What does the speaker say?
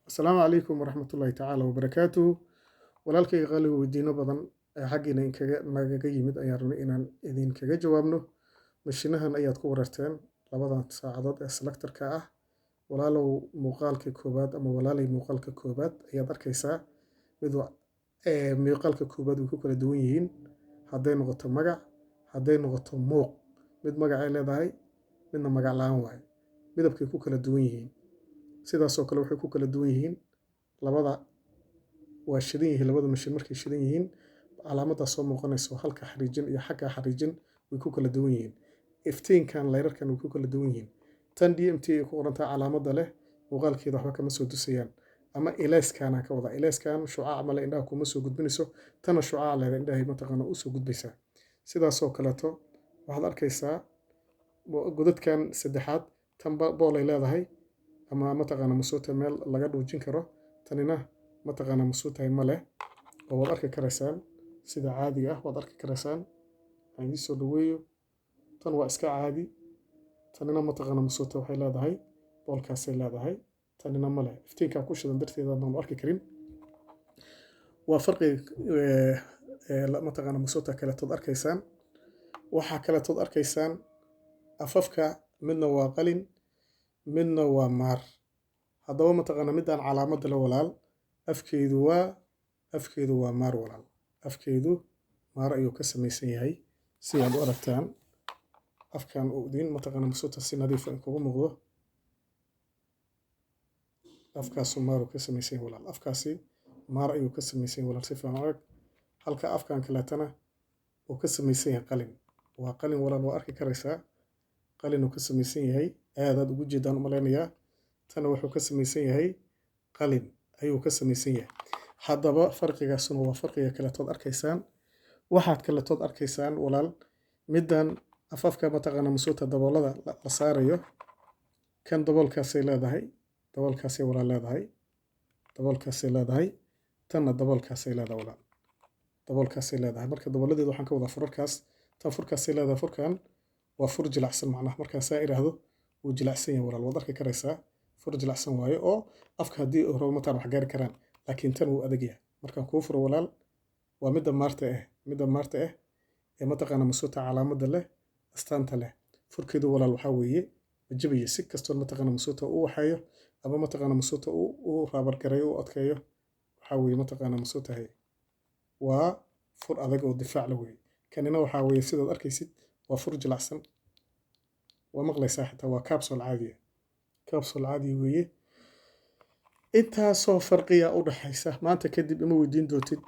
السلام عليكم ورحمة الله تعالى وبركاته. walaalkayga qaaliga weydiino badan ee xaggiina nagaga yimid ayaan rabnay inaan idinkaga jawaabno. Mashinahan ayaad ku wararteen labadan saacadood ee selectorka ah. Walaalow muuqaalka koobaad ama walaalay muuqaalka koobaad ayaad arkaysaa mid muuqaalka koobaad way ku kala duwan yihiin hadday noqoto magac, hadday noqoto muuq. Mid magac ay leedahay, midna magac la'aan waaye. Midabkay ku kala duwan yihiin. Sidaas oo kale waxay ku kala duwan yihiin labada waa shidan yihiin labada mashin markay shidan yihiin calaamadaas soo muuqanayso halka xariijin iyo xagga xariijin way ku kala duwan yihiin. Iftiinkan layrarkan way ku kala duwan yihiin. Tan DMT ay ku qorantaa calaamada leh muuqaalkeeda waxba kama soo dusayaan ama ilayskaan ka wada ilayskaan shucaac ama indhaha kuma soo gudbinayso tana shucaac leh indhaha mataqaana u soo gudbaysaa. Sidaas oo kaleeto waxaad arkaysaa godadkan saddexaad tan bool ay leedahay ama mataqaana masuuta meel laga dhuujin karo tanina mataqaana masuutahay ma leh oo waad arki karaysaan sida caadiga ah waad arki karaysaan aan idin soo dhaweeyo tan waa iska caadi tanina mataqaana masuuta waxay leedahay boolkaasay leedahay tanina ma leh iftiinka ku shidan darteeda aan arki karin waa farqiga mataqaana masuuta kale tood arkaysaan waxa kale tood arkaysaan afafka midna waa qalin midna waa maar haddaba mataqaana midaan calaamada la walaal afkeedu waa maar walaal afkeedu maar ayuu ka samaysan yahay si aad u aragtaan afkan uu idin mataqaana masuuta si nadiif ah kugu muuqdo afkaasu maar uu ka samaysan yahay walaal afkaasi maar ayuu ka samaysan yahay walaal si fiican arag halka afkan kaleetana uu ka samaysan yahay qalin waa qalin walaal waa arki karaysaa qalin uu ka samaysan yahay aadaad ugu jeedaan u malaynayaa tana wuxuu ka samaysan yahay qalin ayuu ka samaysan yahay haddaba farqigaasuna waa farqiga kale tood arkaysaan waxaad kale tood arkaysaan walaal middan afafka mataqaana masuuta daboolada la saarayo kan daboolkaasay leedahay daboolkaasay walaal leedahay daboolkaasay leedahay tanna daboolkaasay leedahay walaal daboolkaasay leedahay marka dabooladeedu waxaan ka wadaa furarkaas tan furkaasay leedahay furkan waa fur jilacsan macnaha markaan saa iraahdo wuu jilacsan yahay walaal waad arki karaysaa fur jilacsan waaye oo afka haddii rabo mataan wax gaari karaan laakiin tan wuu adag yahay markaan kuu furo walaal waa midda maarta ah ee mataqaana masuuta calaamada leh astaanta leh furkeedu walaal waxaa weeye ma jabayo si kastoo mataqaana masuuta uu waxayo ama mataqaana masuuta uu raabargareeyo uu adkeeyo waxaa weeye mataqaana masuutahay waa fur adag oo difaac la weeye kanina waxaa weeye sidaad arkaysid waa fur jilacsan waa maqlaysaa xitaa waa capsule caadi weeye intaasoo farqiya u dhaxaysa maanta kadib ima weydiin doontid